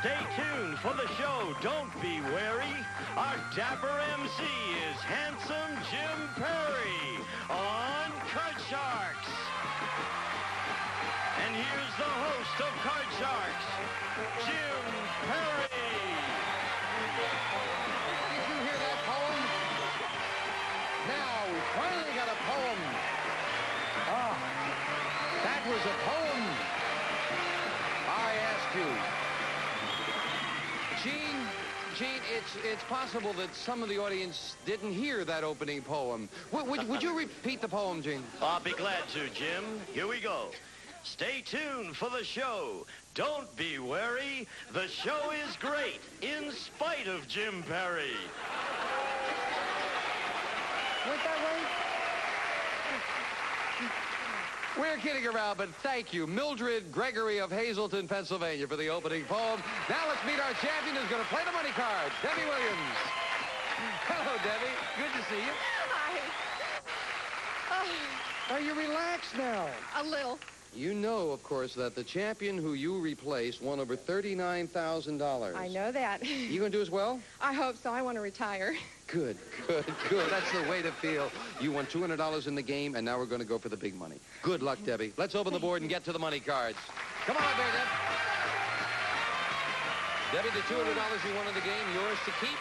Stay tuned for the show. Don't be wary. Our dapper MC is Handsome Jim Perry on Card Sharks. And here's the host of Card Sharks, Jim Perry. Did you hear that poem? Now, we finally got a poem. Ah, that was a poem. I ask you. Gene, it's possible that some of the audience didn't hear that opening poem. Would you repeat the poem, Gene? I'll be glad to, Jim. Here we go. Stay tuned for the show. Don't be wary. The show is great, in spite of Jim Perry. Went that way? We're kidding around, but thank you, Mildred Gregory of Hazleton, Pennsylvania, for the opening poem. Now let's meet our champion who's going to play the money cards, Debbie Williams. Hello, Debbie. Good to see you. Hi. Are you relaxed now? A little. You know, of course, that the champion who you replaced won over $39,000. I know that. You going to do as well? I hope so. I want to retire. Good. That's the way to feel. You won $200 in the game, and now we're going to go for the big money. Good luck, Debbie. Let's open the board and get to the money cards. Come on up there, Deb. Debbie, the $200 you won in the game, yours to keep.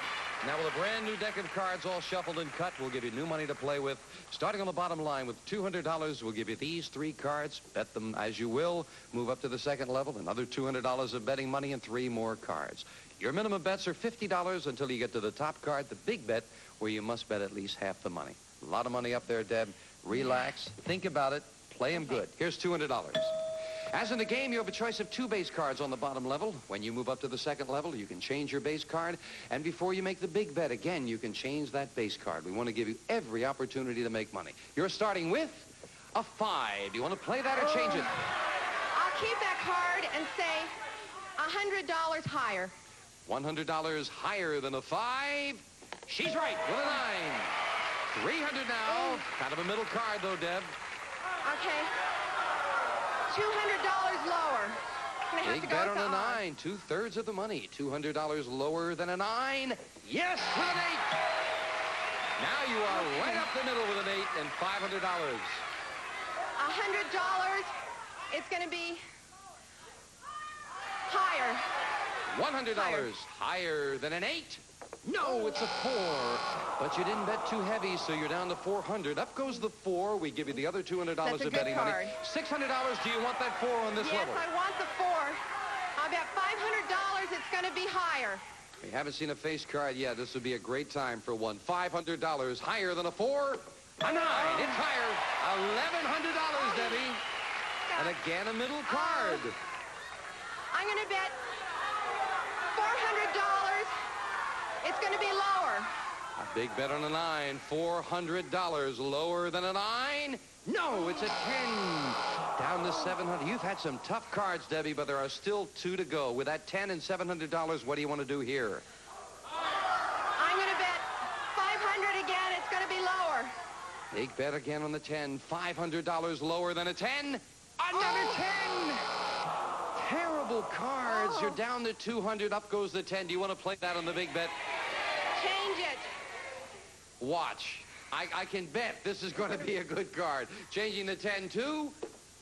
Now, with a brand new deck of cards all shuffled and cut, we'll give you new money to play with. Starting on the bottom line with $200, we'll give you these three cards. Bet them as you will. Move up to the second level. Another $200 of betting money and three more cards. Your minimum bets are $50 until you get to the top card, the big bet, where you must bet at least half the money. A lot of money up there, Deb. Relax. Think about it. Play them good. Here's $200. As in the game, you have a choice of two base cards on the bottom level. When you move up to the second level, you can change your base card. And before you make the big bet, again, you can change that base card. We want to give you every opportunity to make money. You're starting with a 5. Do you want to play that or change it? I'll keep that card and say $100 higher. $100 higher than a 5. She's right with a 9. $300 now. Kind of a middle card, though, Deb. Okay. $200 lower. Big bet on a 9. 2/3 of the money. $200 lower than a 9. Yes, with an 8. Now you are right up the middle with an 8 and $500. $100. It's going to be higher. $100 higher than an 8. No, it's a 4. But you didn't bet too heavy, so you're down to $400. Up goes the 4. We give you the other $200 of betting money. $600. Do you want that 4 on this level? Yes, I want the 4. I bet $500 it's going to be higher. We haven't seen a face card yet. This would be a great time for one. $500 higher than a 4. A 9. It's higher. $1,100, Debbie. And again, a middle card. I'm going to bet $400. It's going to be lower. A big bet on a 9. $400 lower than a 9. No, it's a 10. Down to $700. You've had some tough cards, Debbie, but there are still 2 to go. With that 10 and $700, what do you want to do here? I'm going to bet $500 again. It's going to be lower. Big bet again on the 10. $500 lower than a 10. Another 10. Terrible cards. You're down to $200. Up goes the 10. Do you want to play that on the big bet? Change it. Watch. I can bet this is going to be a good card. Changing the 10 to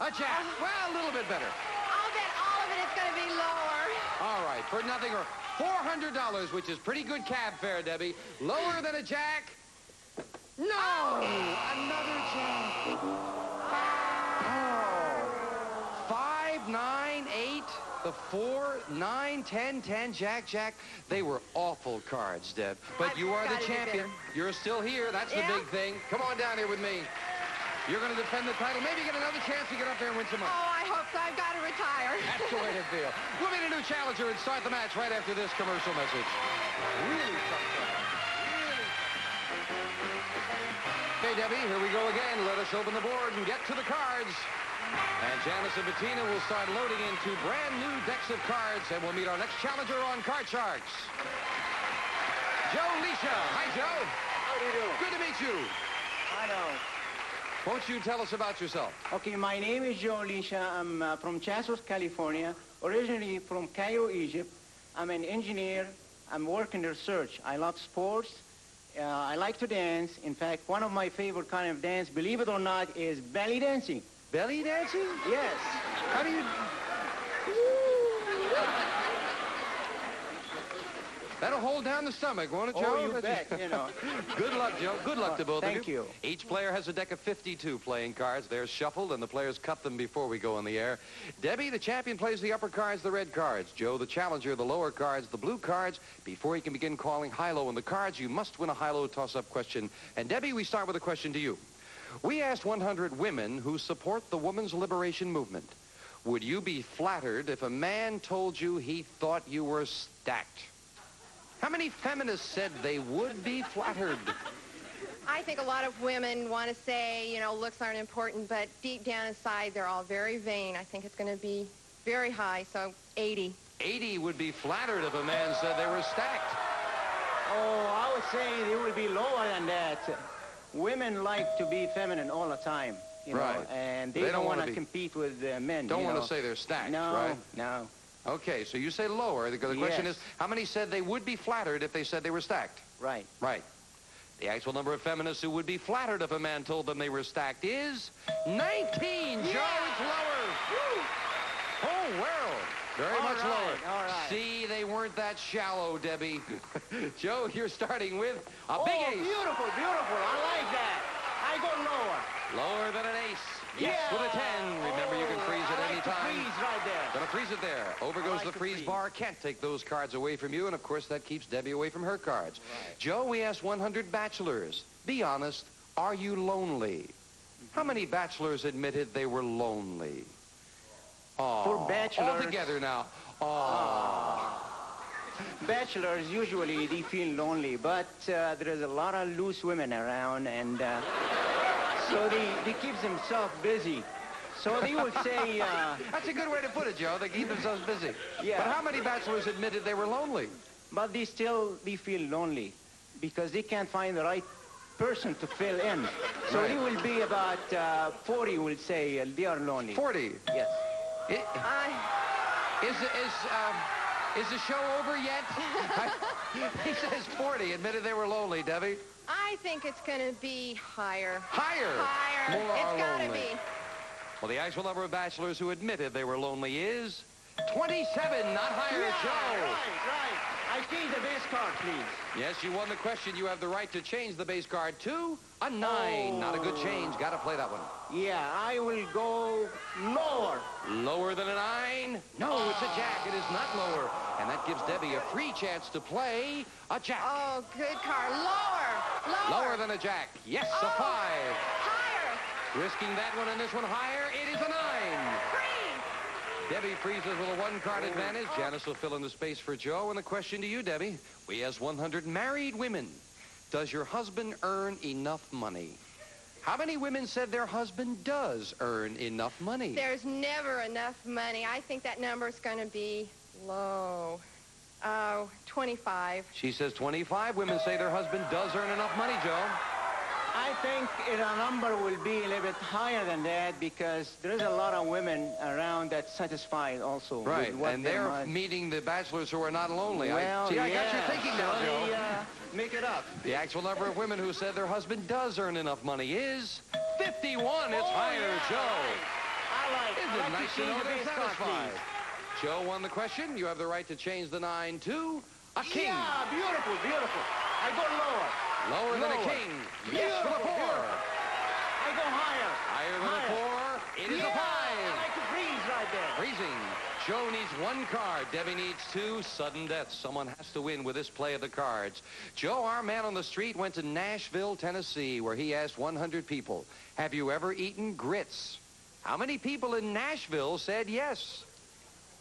a jack. Well, a little bit better. I'll bet all of it is going to be lower. All right, for nothing or $400, which is pretty good cab fare, Debbie. Lower than a jack. No! Another jack. Oh. 5, 9, 8. The 4, 9, 10, 10, Jack, Jack. They were awful cards, Deb. But you are the champion. You're still here. That's the big thing. Come on down here with me. You're going to defend the title. Maybe get another chance to get up there and win some money. Oh, I hope so. I've got to retire. That's the way to feel. We'll meet a new challenger and start the match right after this commercial message. Really tough cards. Okay, Debbie, here we go again. Let us open the board and get to the cards. And Janice and Bettina will start loading into brand new decks of cards, and we'll meet our next challenger on Card Sharks. Joe Lisha. Hi, Joe. How do you do? Good to meet you. I know. Won't you tell us about yourself? Okay, my name is Joe Lisha. I'm from Chasos, California, originally from Cairo, Egypt. I'm an engineer. I'm working research. I love sports. I like to dance. In fact, one of my favorite kind of dance, believe it or not, is belly dancing. Belly dancing? Yes. How do you... That'll hold down the stomach, won't it, Joe? Oh, you bet, you know. Good luck, Joe. Good luck to both of you. Thank you. Each player has a deck of 52 playing cards. They're shuffled, and the players cut them before we go on the air. Debbie, the champion, plays the upper cards, the red cards. Joe, the challenger, the lower cards, the blue cards. Before he can begin calling high-low on the cards, you must win a high-low toss-up question. And, Debbie, we start with a question to you. We asked 100 women who support the women's liberation movement. Would you be flattered if a man told you he thought you were stacked? How many feminists said they would be flattered? I think a lot of women want to say, you know, looks aren't important, but deep down inside, they're all very vain. I think it's going to be very high, so 80. 80 would be flattered if a man said they were stacked. Oh, I would say it would be lower than that. Women like to be feminine all the time, you know, Right. and they They don't don't want wanna to be- compete with men. Don't you want know. to say they're stacked, No, right? no. Okay, so you say lower. The question Yes. is, how many said they would be flattered if they said they were stacked? Right. Right. The actual number of feminists who would be flattered if a man told them they were stacked is 19. Joe, it's lower. Oh, well, very All much right, lower. all right. See, they weren't that shallow, Debbie. Joe, you're starting with a big Oh, ace. beautiful, beautiful. I like that. I go lower. Lower than an ace. Yes, with a 10. Remember, you can freeze at I any like to time. freeze right there. Gonna freeze it there. Over goes like the to freeze freeze. bar. Can't take those cards away from you, and of course that keeps Debbie away from her cards. Right. Joe, we asked 100 bachelors. Be honest, are you lonely? How many bachelors admitted they were lonely? Oh, For bachelors- all together now. Oh, Bachelors, usually they feel lonely, but there is a lot of loose women around, and so they keep themselves busy. So they would say, that's a good way to put it, Joe. They keep themselves busy. Yeah. But how many bachelors admitted they were lonely? but they feel lonely because they can't find the right person to fill in. So Right. they will be about 40 will say they are lonely. 40. Yes. It, is the show over yet? He says 40 admitted they were lonely, Debbie. I think it's going to be higher. Higher. Higher. More are It's got to lonely. be. Well, the actual number of bachelors who admitted they were lonely is 27, not higher, Joe. Right. I see the base card, please. Yes, you won the question. You have the right to change the base card to a 9. Not a good change. Got to play that one. Yeah, I will go lower. Lower than a 9? No, it's a jack. It is not lower. And that gives Debbie a free chance to play a jack. Oh, good card. Lower. Lower. Lower than a jack. Yes, a Oh. 5. Higher. Risking that one and this one higher. It is a 9. Freeze. Debbie freezes with a 1-card advantage. Janice will fill in the space for Joe. And the question to you, Debbie. We asked 100 married women. Does your husband earn enough money? How many women said their husband does earn enough money? There's never enough money. I think that number is going to be low. Oh, 25. She says 25 women say their husband does earn enough money, Joe. I think the number will be a little bit higher than that because there is a lot of women around that satisfied also. Right, with what and they they're want. meeting the bachelors who are not lonely. Well, I got your yeah. thinking now, So Joe. they, make it up. The actual number of women who said their husband does earn enough money is 51. It's higher, yeah, Joe. I Isn't like it nice to change know the they're base card, satisfied? please. Joe won the question. You have the right to change the 9 to a king. Yeah, beautiful, beautiful. I go lower. Lower than a Lower. king. Yes, for the 4. Beautiful. I go higher. Higher than a 4. It is yeah, a 5. I like to freeze right there. Freezing. Joe needs 1 card. Debbie needs 2. Sudden death. Someone has to win with this play of the cards. Joe, our man on the street, went to Nashville, Tennessee, where he asked 100 people, have you ever eaten grits? How many people in Nashville said yes?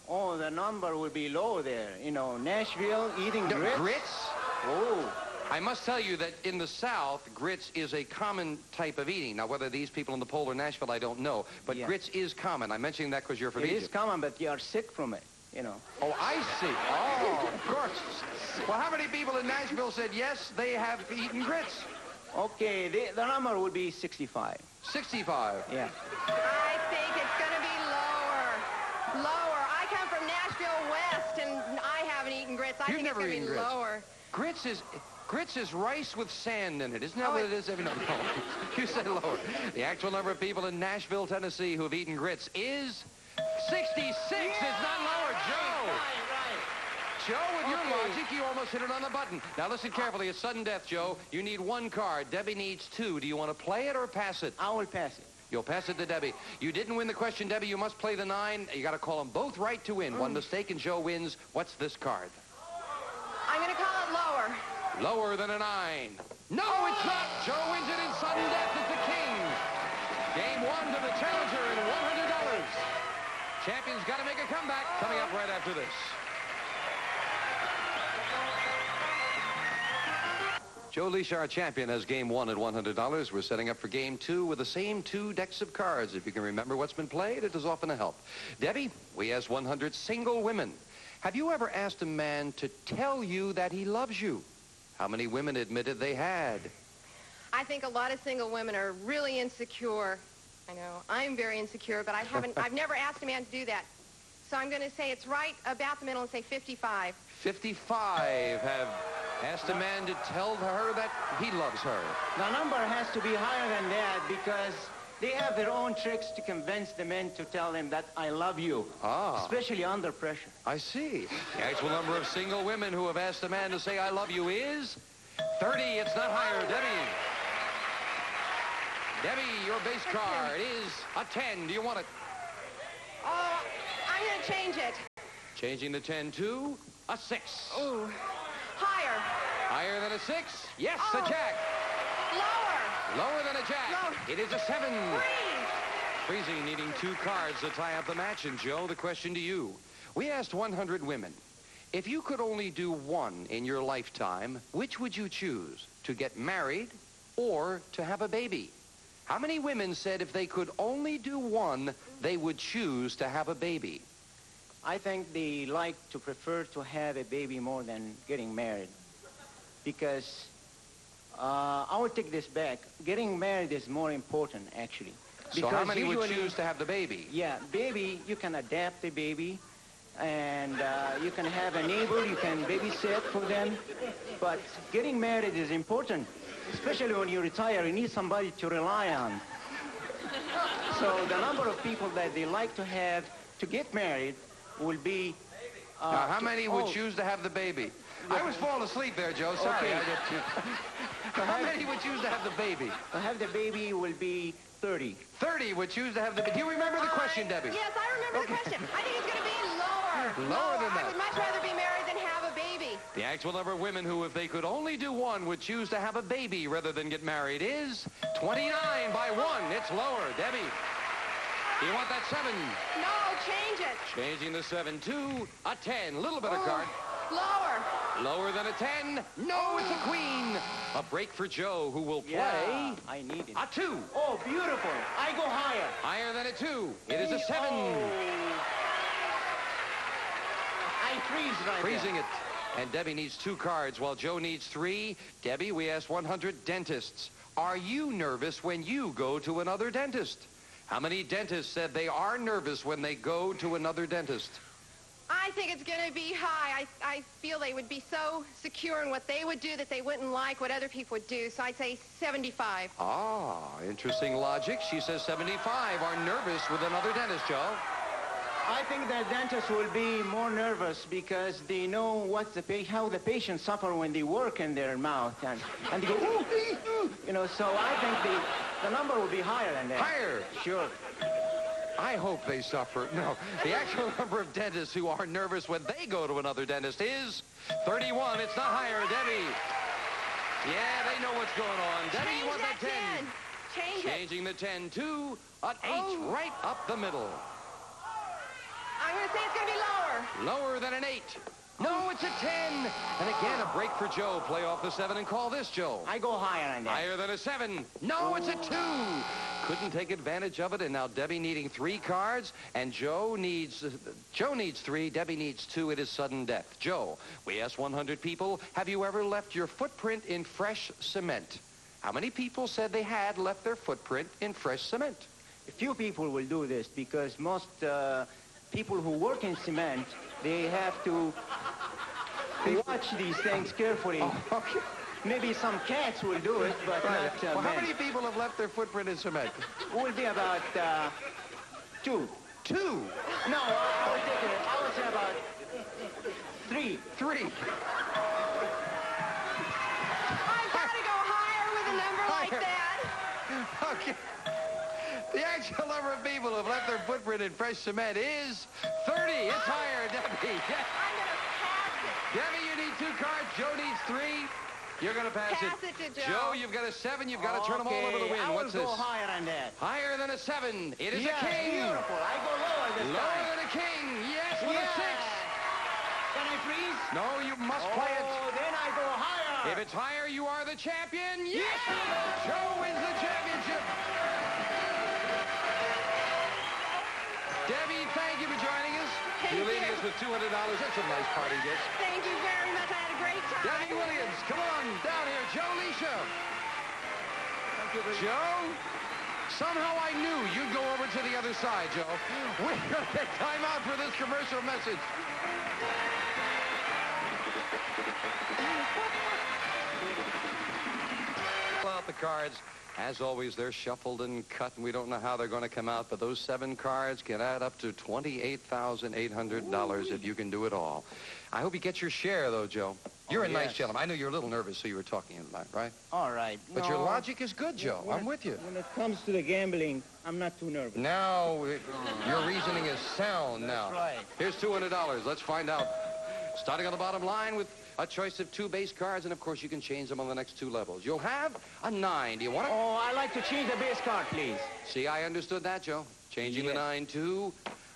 Oh, the number will be low there. You know, Nashville eating No, grits. grits? Oh. I must tell you that in the South, grits is a common type of eating. Now, whether these people in the polar Nashville, I don't know. But Yeah. grits is common. I'm mentioning that because you're from It is Egypt. common, but you are sick from it, you know. Oh, I see. Oh, of course. Well, how many people in Nashville said yes, they have eaten grits? Okay, the number would be 65. 65. Yeah. I think it's going to be lower. Lower. I come from Nashville West, and I haven't eaten grits. I You've think it's never going to be eaten grits. lower. Grits is rice with sand in it. Isn't that Oh, what it is? No. You said lower. The actual number of people in Nashville, Tennessee who have eaten grits is 66. It's not lower. Joe. Joe, with your logic, you almost hit it on the button. Now, listen carefully. It's sudden death, Joe. You need one card. Debbie needs two. Do you want to play it or pass it? I will pass it. You'll pass it to Debbie. You didn't win the question, Debbie. You must play the 9. You got to call them both right to win. One mistake and Joe wins. What's this card? I'm going to call it lower. Lower than a 9. No, it's not. Joe wins it in sudden death as the king. Game 1 to the challenger and $100. Champion's got to make a comeback. Coming up right after this. Joe Leisha, our champion, has game 1 at $100. We're setting up for game 2 with the same 2 decks of cards. If you can remember what's been played, it is often a help. Debbie, we asked 100 single women. Have you ever asked a man to tell you that he loves you? How many women admitted they had? I think a lot of single women are really insecure. I know. I'm very insecure, but I've never asked a man to do that. So I'm going to say it's right about the middle and say 55. 55 have asked a man to tell her that he loves her. The number has to be higher than that because they have their own tricks to convince the men to tell them that I love you, especially under pressure. I see. The actual number of single women who have asked a man to say I love you is 30. It's not higher. Debbie. Debbie, your base card is a 10. Do you want it? Oh, I'm going to change it. Changing the 10 to a 6. Ooh. Higher. Higher than a 6? Yes, Oh. a jack. Lower. Lower than a jack. Lower. It is a 7. Freeze. Freezing, needing 2 cards to tie up the match. And Joe, the question to you. We asked 100 women. If you could only do one in your lifetime, which would you choose? To get married or to have a baby? How many women said if they could only do one, they would choose to have a baby? I think they like to prefer to have a baby more than getting married because I will take this back. Getting married is more important, actually. So how many would choose to have the baby? Yeah, baby, you can adapt the baby, and you can have a neighbor, you can babysit for them. But getting married is important, especially when you retire. You need somebody to rely on. So the number of people that they like to have to get married will be... now, how many would choose to have the baby? I was falling asleep there, Joe. Sorry. Okay. How many would choose to have the baby? To have the baby will be 30. 30 would choose to have the baby. Do you remember the question, Debbie? Yes, I remember the question. I think it's going to be lower. Lower than that. I would much rather be married than have a baby. The actual number of women who, if they could only do one, would choose to have a baby rather than get married is 29 by 1. It's lower. Debbie, do you want that 7? No, change it. Changing the 7 to a 10. Little bit of card. Lower. Lower than a 10. No, it's a queen. A break for Joe, who will play Yeah, I need it. a 2. Oh, beautiful. I go higher. Higher than a 2. It is a 7. I freeze right Freezing there. it. And Debbie needs 2 cards while Joe needs 3. Debbie, we asked 100 dentists. Are you nervous when you go to another dentist? How many dentists said they are nervous when they go to another dentist? I think it's going to be high. I feel they would be so secure in what they would do that they wouldn't like what other people would do. So I'd say 75. Ah, interesting logic. She says 75 are nervous with another dentist, Joe. I think that dentists will be more nervous because they know what how the patients suffer when they work in their mouth. And they go, ooh, ooh, you know, so I think the number will be higher than that. Higher? Sure. I hope they suffer. No, the actual number of dentists who are nervous when they go to another dentist is 31. It's not higher, Debbie. Yeah, they know what's going on. Debbie, Change you want that 10? Change it. Changing the 10 to an 8 right up the middle. I'm going to say it's going to be lower. Lower than an 8. No, it's a 10. And again, a break for Joe. Play off the 7 and call this, Joe. I go higher than that. Higher than a 7. No, it's a 2. Couldn't take advantage of it, and now Debbie needing 3 cards, and Joe needs 3, Debbie needs 2. It is sudden death. Joe, we asked 100 people, have you ever left your footprint in fresh cement? How many people said they had left their footprint in fresh cement? A few people will do this because most people who work in cement, they have to watch these things carefully. Oh, okay. Maybe some cats will do it, but not Well, how men. many people have left their footprint in cement? Will be about 2. 2. No, I would say about 3. 3. I've got to go higher with a number like Higher. that. Okay. The actual number of people who have left their footprint in fresh cement is 30. It's higher, Debbie. Yes. I'm going to pass it. Debbie, you need 2 cards. Joe needs 3. You're going to pass Pass it to Joe. Joe, you've got a 7. You've got to turn them all over to win. I What's will this? go higher than that. Higher than a 7. It is Yes, a king. beautiful. I go lower this Lower time. than a king. Yes, with a 6. Can I freeze? No, you must play it. Oh, then I go higher. If it's higher, you are the champion. Yes! Joe wins the championship. Debbie, thank you for joining us. Thank You're leaving you. us with $200. That's a nice party gift. Thank you very much. I had a great time. Debbie Williams, come on down here. Joe Lisha. Joe, somehow I knew you'd go over to the other side, Joe. We're going to take time out for this commercial message. Pull out the cards. As always, they're shuffled and cut, and we don't know how they're going to come out, but those 7 cards can add up to $28,800 if you can do it all. I hope you get your share, though, Joe. You're a nice yes. gentleman. I know you're a little nervous, so you were talking about, right? All right. But your logic is good, Joe. When I'm with you. When it comes to the gambling, I'm not too nervous. Now, your reasoning is sound now. That's right. Here's $200. Let's find out. Starting on the bottom line with a choice of 2 base cards, and of course you can change them on the next 2 levels. You'll have a 9. Do you want it? Oh, I'd like to change the base card, please. See, I understood that, Joe. Changing the Yes. 9 to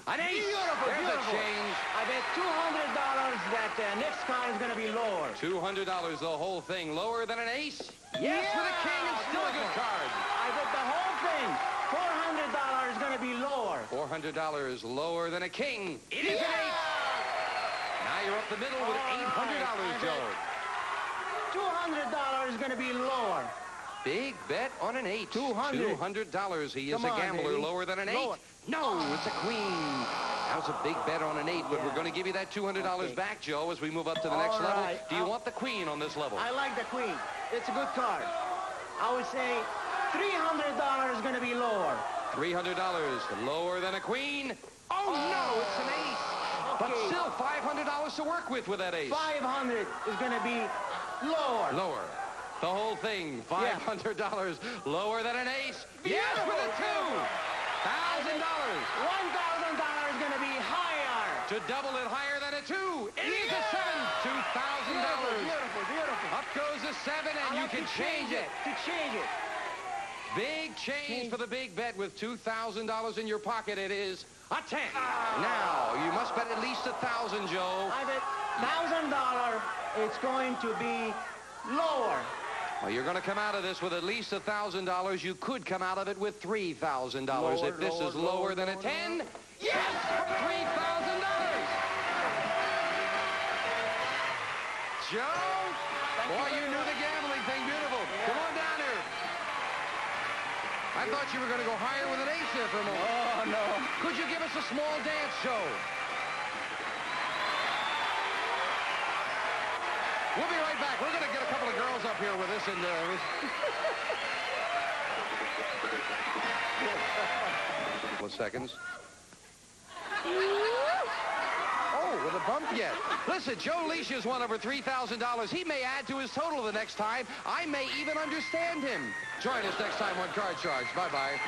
an ace. Beautiful, There's beautiful. a change. I bet $200 that next card is going to be lower. $200, the whole thing, lower than an ace. Yes, with a king and still a good beautiful. card. I bet the whole thing, $400 is going to be lower. $400 lower than a king. It is an ace. Now you're up the middle with $800, Joe. $200 is going to be lower. Big bet on an 8. $200. $200. He is Come a on, gambler. baby. Lower than an 8. Lower. No, it's a queen. That was a big bet on an 8, but Yeah. we're going to give you that $200 Okay. back, Joe, as we move up to the next All level. right. Do you want the queen on this level? I like the queen. It's a good card. I would say $300 is going to be lower. $300. Lower than a queen. Oh, no, it's an ace. But Okay. still $500 to work with that ace. 500 is going to be lower. Lower. The whole thing, $500 lower than an ace. Yes, with a 2,000. $1,000 is going to be higher. To double it higher than a 2. It is a 7. $2,000. Beautiful, beautiful. Up goes a 7, and you can change it. To change it. Big change for the big bet with $2,000 in your pocket. It is a 10. Now, you must bet at least 1,000, Joe. I bet $1,000 it's going to be lower. Well, you're going to come out of this with at least $1,000. You could come out of it with $3,000. If this is lower than a 10, yes, $3,000. Joe, boy, you knew the gambling thing. Beautiful. Come on down here. I thought you were going to go higher with an ace there for a moment. Oh, no. Could you give us a small dance show? We'll be right back. We're going to get a couple of girls up here with us. And couple of seconds. Oh, with a bump yet. Listen, Joe Lisha's won over $3,000. He may add to his total the next time. I may even understand him. Join us next time on Card Sharks. Bye-bye.